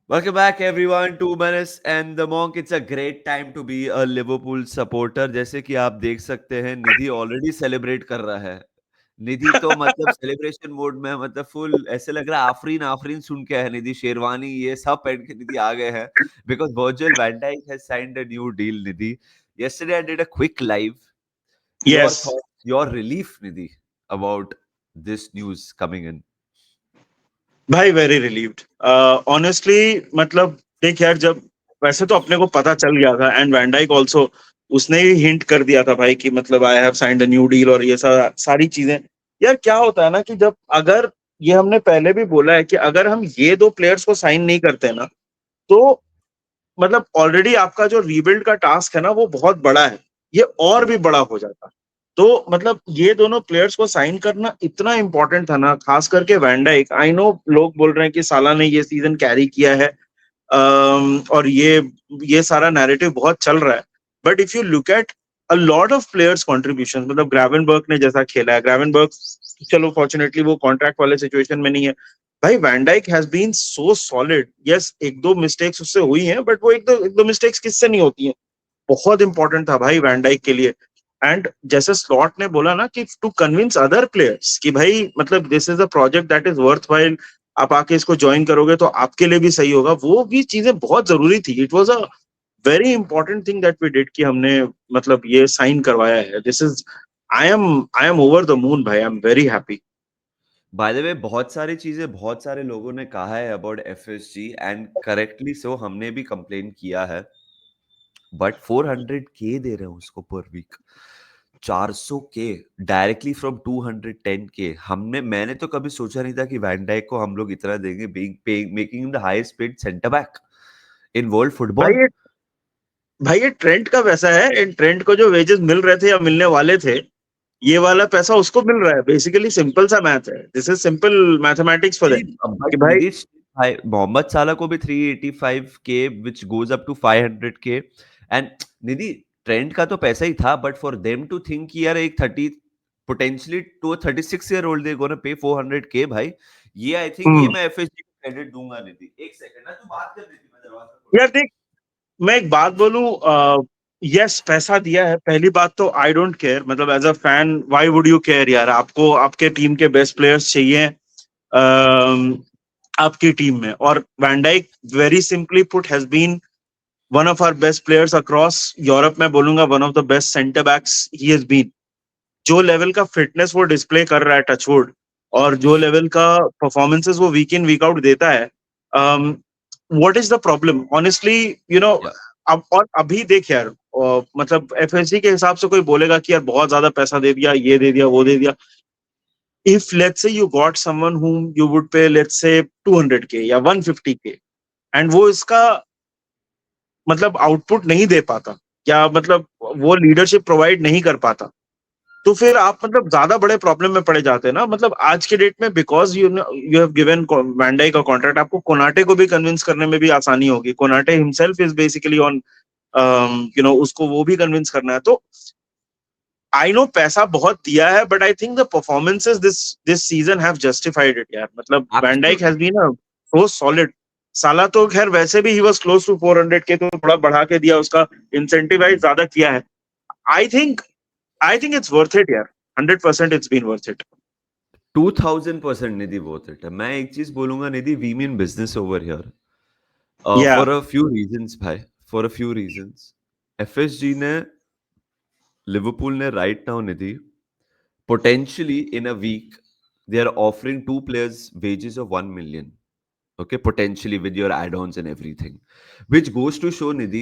Welcome back everyone, 2 minutes and the monk. It's a great time to be a Liverpool supporter. जैसे कि आप देख सकते हैं, निधि ऑलरेडी सेलिब्रेट कर रहा है। निधि तो मतलब सेलिब्रेशन मोड में, मतलब फुल ऐसे लग रहा है आफरीन आफरीन सुन के है निधि। शेरवानी ये सब पहन के निधि आ गए हैं because Virgil van Dijk has signed a new deal. Nidhi, yesterday I did a quick live. Your Yes, thoughts, your relief, Nidhi, about this news coming in. भाई वेरी रिलीव्ड ऑनेस्टली। मतलब देख यार, जब वैसे तो अपने को पता चल गया था एंड वैन डाइक ऑल्सो उसने ही हिंट कर दिया था भाई कि मतलब I have signed a new deal और ये सारी चीजें। यार क्या होता है ना कि जब अगर ये हमने पहले भी बोला है कि अगर हम ये दो प्लेयर्स को साइन नहीं करते ना, तो मतलब ऑलरेडी आपका जो रीबिल्ड का टास्क है ना वो बहुत बड़ा है, ये और भी बड़ा हो जाता। तो मतलब ये दोनों प्लेयर्स को साइन करना इतना इंपॉर्टेंट था ना, खास करके वैन डाइक। आई नो लोग बोल रहे हैं कि साला ने ये सीजन कैरी किया है, और ये सारा नैरेटिव बहुत चल रहा है। But if you look at a lot of players contribution, मतलब ग्रावेनबर्ग ने जैसा खेला है, ग्रावेनबर्ग चलो फॉर्चुनेटली वो कॉन्ट्रैक्ट वाले सिचुएशन में नहीं है। भाई Van Dijk has been so solid. Yes, एक दो मिस्टेक्स उससे हुई हैं, बट वो एक दो मिस्टेक्स किससे नहीं होती हैं। बहुत इंपॉर्टेंट था भाई वैन डाइक के लिए। एंड जैसे स्लॉट ने बोला ना कि टू कन्विंस अदर प्लेयर्स कि भाई मतलब this is a project that is worth while, आप आके इसको ज्वाइन करोगे तो आपके लिए भी सही होगा, वो भी चीजें बहुत जरूरी थी। It was a very important thing that we did कि हमने मतलब ये साइन करवाया है। This is I am over the moon भाई, I am very happy. By the way, बहुत सारी चीजें बहुत सारे लोगों ने कहा है about FSG and correctly so, हमने भी कंप्लेन किया है। बट 400K दे रहे हैं उसको पर week. 400K directly from 210K। हमने मैंने तो कभी सोचा नहीं था कि वैन डाइक को हम लोग इतना देंगे, being making the highest paid centre back in world भाई फुटबॉल। ये भाई ये ट्रेंट का वैसा है, इन ट्रेंट को जो वेजेस मिल रहे थे या मिलने वाले थे, ये वाला पैसा उसको मिल रहा है। बेसिकली सिंपल सा मैथ है, this is simple mathematics for नहीं, देम बट कि भाई। निधि, भाई मोहम्मद साला को भी 385K which goes up to 500K। And Nidhi, Trent का तो पैसा ही था, but for them to think यार एक 30 potentially to 36 year old they gonna pay 400K भाई। ये आई थिंक ये हम्म मैं एफएसजी को क्रेडिट दूंगा। निधि एक सेकंड ना, तू बात कर रही थी, मैं दरवाजा खोल यार रहा देख, मैं एक बात बोलूं, यस पैसा दिया है, पहली बात तो आई डोंट केयर। मतलब as a fan why would you care यार? आपको आपके टीम के बेस्ट प्लेयर्स चाहिए आपकी टीम में, और Van Dijk very simply put has been one of our best players across Europe. मैं बोलूंगा one of the best centre backs he has been. जो लेवल का फिटनेस वो डिस्प्ले कर रहा है टचवुड, और जो लेवल का परफॉर्मेंसेस वो वीक इन वीक आउट देता है, what is the problem honestly? You know, हूँ। अब और अभी देख यार, मतलब एफएससी के हिसाब से कोई बोलेगा कि यार बहुत ज्यादा पैसा दे दिया, ये दे दिया, वो दे दिया। If let's say you got someone whom you would pay let's say 200K या 150K, एंड वो इसका मतलब आउटपुट नहीं दे पाता, या मतलब वो लीडरशिप प्रोवाइड नहीं कर पाता, तो फिर आप मतलब ज्यादा बड़े प्रॉब्लम में पड़े जाते हैं ना। मतलब आज के डेट में बिकॉज यू हैव गिवन वैंडाई का कॉन्ट्रैक्ट, आपको कोनाटे को भी कन्विंस करने में भी आसानी होगी। Konate himself is basically on, उसको वो भी कन्विंस करना है। तो आई नो पैसा बहुत दिया है, but I think the performances this this season have justified it यार। मतलब Van Dijk has absolutely. Been a so solid. Salah तो खैर वैसे भी he was close to 400K, तो थोड़ा बढ़ा के दिया, उसका इंसेंटिवाइज ज्यादा किया है। I think I think it's worth it यार, 100% it's been worth it. 2000% worth it इट है। मैं एक चीज बोलूंगा Nidhi, we mean business over here या फॉर अ फ्यू रीजंस भाई, for a few reasons. FSG ने, लिवरपूल ने right now Nidhi, potentially in a week they are offering two players wages of 1 million. Okay, potentially with your add-ons and everything, which goes to show Nidhi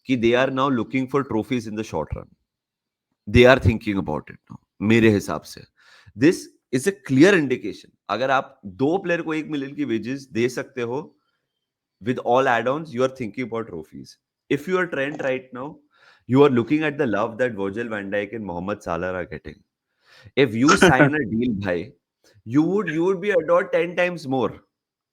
कि they are now looking for trophies in the short run. They are thinking about it now, मेरे हिसाब से this is a clear indication। अगर आप दो player को 1 million की wages दे सकते हो with all add-ons, you are thinking about trophies. If you are Trent right now, you are looking at the love that Virgil van Dijk and Mohamed Salah are getting. If you sign a deal bhai, you would be adored 10 times more,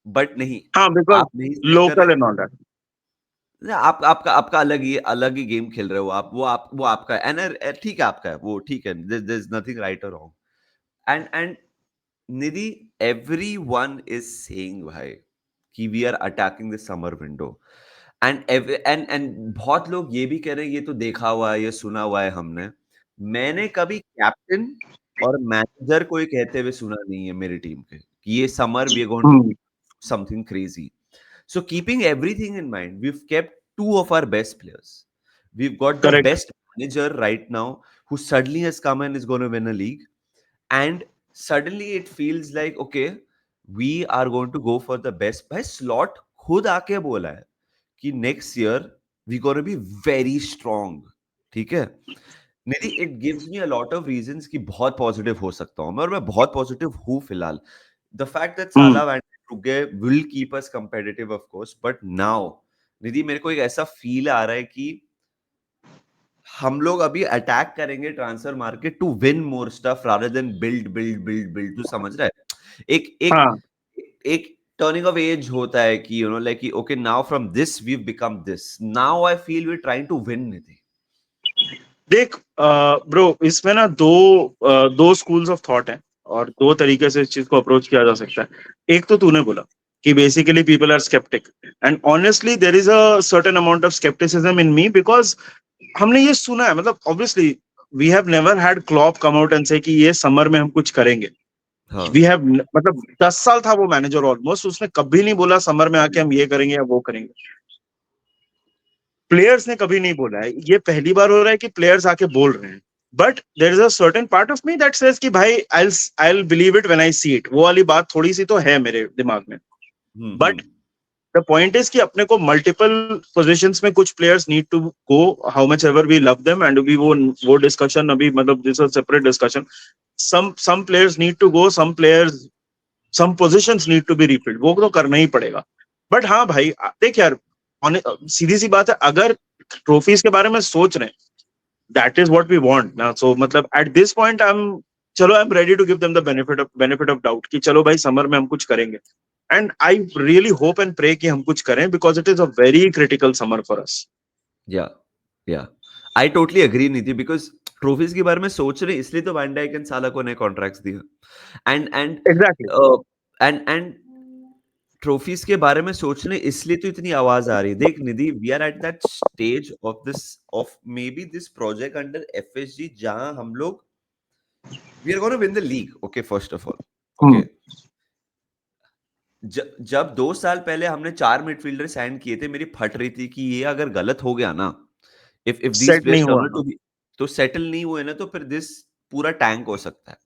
but नहीं, हाँ, because आप नहीं sign कर रहे। Local and all that. आप आपका आपका अलग ही गेम खेल रहे हो आप, वो आपका है ना, ठीक है आपका है वो, ठीक है, देयर इज नथिंग राइट और wrong. And Nidhi, everyone is saying भाई कि we are attacking the summer window and बहुत लोग ये भी कह रहे हैं ये तो देखा हुआ है, ये सुना हुआ है हमने। मैंने कभी कैप्टन और मैनेजर को ये कहते हुए सुना नहीं है मेरी टीम के कि ये summer we are going to something crazy. So keeping everything in mind, we've kept two of our best players. We've got the correct. best manager right now who suddenly has come and is going to win a league. And suddenly it feels like, okay, we are going to go for the best. भाई slot खुद आके बोला है कि next year we going to be very strong. ठीक है? निधि, it gives me a lot of reasons कि बहुत positive हो सकता हूँ मैं, और मैं बहुत positive हूँ फिलहाल. The fact that Salah and Ruge will keep us competitive, of course, but now, निधि, मेरे को एक ऐसा फील आ रहा है कि हम लोग अभी अटैक करेंगे transfer market to win more stuff rather than build. तू समझ रहा है? एक एक हाँ एक टर्निंग ऑफ एज होता है कि you know like okay now from this we become this, now I feel we trying to win Nidhi. देख ब्रो, इसमें ना दो स्कूल्स ऑफ थॉट हैं और दो तरीके से इस चीज को अप्रोच किया जा सकता है। एक तो तूने बोला कि basically people are sceptic, and honestly there is a certain amount of scepticism in me, because हमने ये सुना है, मतलब obviously we have never had Klopp come out and say कि ये समर में हम कुछ करेंगे। हाँ वी हैव, मतलब 10 साल था वो मैनेजर ऑलमोस्ट, उसने कभी नहीं बोला समर में आके हम ये करेंगे या वो करेंगे। प्लेयर्स ने कभी नहीं बोला है, ये पहली बार हो रहा है कि प्लेयर्स आके बोल रहे हैं। But there is a certain part of me that says कि भाई I will believe it when I see it. वो वाली बात थोड़ी सी तो है मेरे दिमाग में। बट द पॉइंट इज कि अपने को मल्टीपल पोजीशंस में कुछ players need to go, how much ever we love them, and we वो डिस्कशन अभी, मतलब this is separate discussion. some players need to go, some positions need to be refilled, वो तो करना ही पड़ेगा। बट हाँ भाई देख यार, सीधी सी बात है, अगर ट्रॉफीज के बारे में सोच रहे हैं, that is what we want ना। सो मतलब at this point I am ready to give them the benefit of doubt कि चलो भाई समर में हम कुछ करेंगे, and I really hope and pray कि हम कुछ करें, because it is a very critical summer for us. Yeah I totally agree Nidhi, because trophies के बारे में सोच रहे इसलिए तो वैन डाइक एंड साला को नए कॉन्ट्रैक्ट्स दिए, and and exactly. And trophies के बारे में सोचने इसलिए तो इतनी आवाज आ रही है। देख Nidhi, we are at that stage of maybe this project under FSG जहां हम लोग we are gonna win the league. Okay, first of all, okay, जब 2 साल पहले हमने 4 मिडफील्डर साइन किए थे, मेरी फट रही थी कि ये अगर गलत हो गया ना, इफ दीस सेट नहीं प्लेयर्स टर्न हुआ आउट टू बी, तो सेटल नहीं हुए ना, तो फिर दिस पूरा टैंक हो सकता है।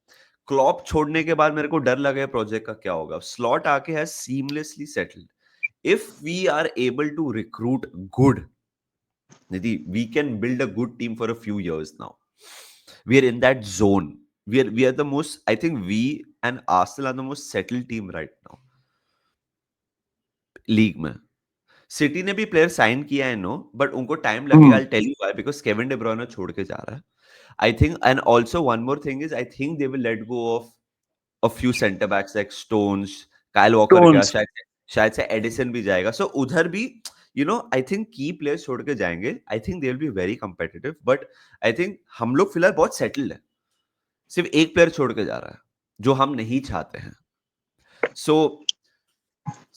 क्लॉप छोड़ने के बाद मेरे को डर लगा प्रोजेक्ट का क्या होगा। स्लॉट आके has seamlessly settled. If we are able to recruit good, Nidhi, we can build a good team for a few years now. We are in that zone. We are the most, I think we and Arsenal are the most settled team right now. League में city ने भी player sign किया है no, but उनको time लगेगा। I tell you why, because Kevin De Bruyne छोड़ के जा रहा है। I think, and also one more thing is, I think they will let go of a few center backs like Stones, Kyle Walker गया, Stones. शायद से Ederson भी जाएगा। सो उधर भी यू नो आई थिंक की प्लेयर्स छोड़ के जाएंगे। I think they will be very competitive, but I think हम लोग फिलहाल बहुत सेटल्ड है। सिर्फ एक प्लेयर छोड़ के जा रहा है जो हम नहीं चाहते हैं। So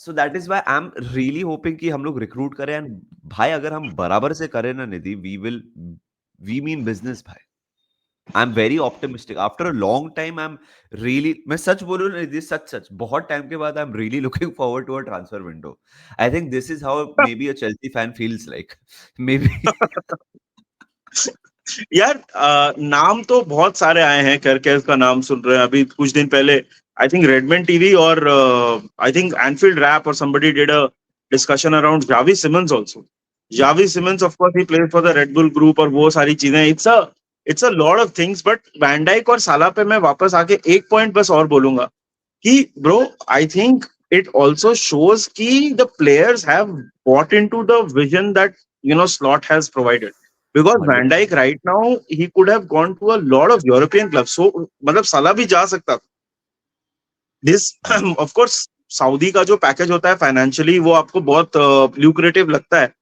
that is why I am really hoping कि हम लोग रिक्रूट करें, एंड भाई अगर हम बराबर से करें ना निधि, वी मीन बिजनेस भाई। I'm very optimistic. After a long time, मैं सच बोलूं ना, this सच बहुत टाइम के बाद I'm really looking forward to a transfer window. I think this is how maybe a Chelsea fan feels like. Maybe. यार नाम तो बहुत सारे आए हैं, करके इसका नाम सुन रहे हैं अभी कुछ दिन पहले। आई थिंक रेडमैन टीवी और आई थिंक एनफील्ड रैप और somebody did a discussion around Javi Simmons also. Javi Simmons of course he plays for the Red Bull group और वो सारी चीजें। it's a lot of things, but Van Dijk और Salah पे मैं वापस आके एक पॉइंट बस और बोलूंगा कि bro I think it also shows कि the players have bought into the vision that Slot has provided. Because Van 100%. Dijk right now he could have gone to a lot of European clubs. So मतलब साला भी जा सकता था। This of course Saudi का जो package होता है फाइनेंशियली वो आपको बहुत ल्यूक्रेटिव लगता है,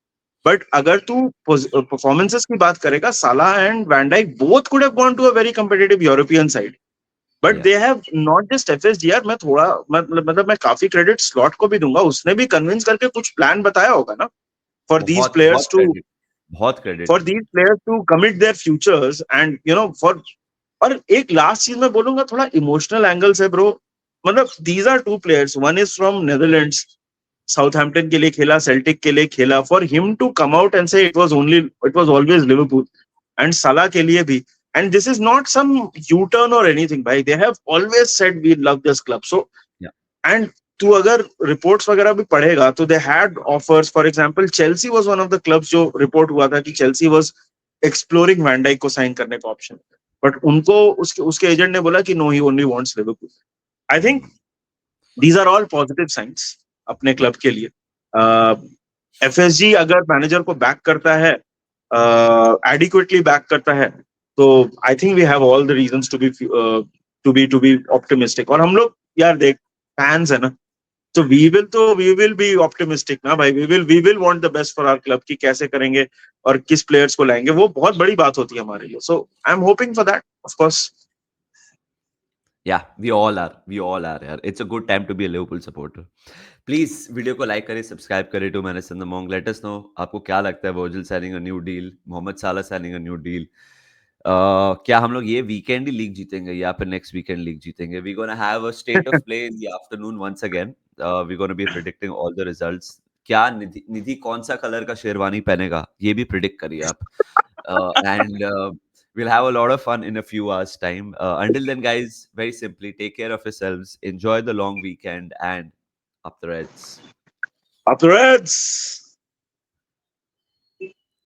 बट अगर तू परफॉर्मेंसेस की बात करेगा, Salah and Van Dijk both could have gone to a very competitive European side. But Yeah. They have not just FSG यार, मैं थोड़ा मतलब मैं काफी क्रेडिट स्लॉट को भी दूंगा, उसने भी कन्विंस करके कुछ प्लान बताया होगा ना फॉर दीज बहुत प्लेयर्स बहुत टू क्रेडिट, बहुत credit. For these players to commit their futures and you know for. और एक लास्ट चीज मैं बोलूंगा, थोड़ा इमोशनल एंगल से ब्रो, मतलब these are two players, one is from Netherlands, Southampton के लिए खेला, सेल्टिक के लिए खेला, for him to come out and say it was always Liverpool, and Salah के लिए भी, and this is not some U turn और एनीथिंग भाई, they have always said we love this club. So Yeah. And तू अगर reports वगैरह भी पढ़ेगा तो they had offers, for example Chelsea was one of the clubs, जो report हुआ था कि Chelsea was exploring Van Dijk को साइन करने का ऑप्शन, बट उनको उसके उसके एजेंट ने बोला कि no, he only wants Liverpool. I think these are all positive signs अपने क्लब के लिए। एफएसजी अगर मैनेजर को बैक करता है, एडिक्वेटली बैक करता है, तो I think we have all the reasons to be optimistic. और हम लोग यार देख, फैंस है ना, तो वी विल बी ऑप्टिमिस्टिक ना भाई, we will want the best for our club, कि कैसे करेंगे और किस प्लेयर्स को लाएंगे, वो बहुत बड़ी बात होती है हमारे लिए। So I am hoping for that of course. Yeah, we all are. We all are. यार. It's a good time to be a Liverpool supporter. Please video को लाइक करें, सब्सक्राइब करें to manage the mong. Let us know आपको क्या लगता है, Virgil signing a new deal, Mohamed Salah signing a new deal. क्या हम लोग ये वीकेंड ही लीग जीतेंगे या फिर नेक्स्ट वीकेंड लीग जीतेंगे? We gonna have a state of play in the afternoon once again. We gonna be predicting all the results. क्या निधि निधि कौन सा कलर का शेरवानी पहनेगा, ये भी प्रिडिक्ट करिए आप। And we'll have a lot of fun in a few hours time. Until then guys, very simply take care of yourselves, enjoy the long weekend, and up the Reds. Up the Reds.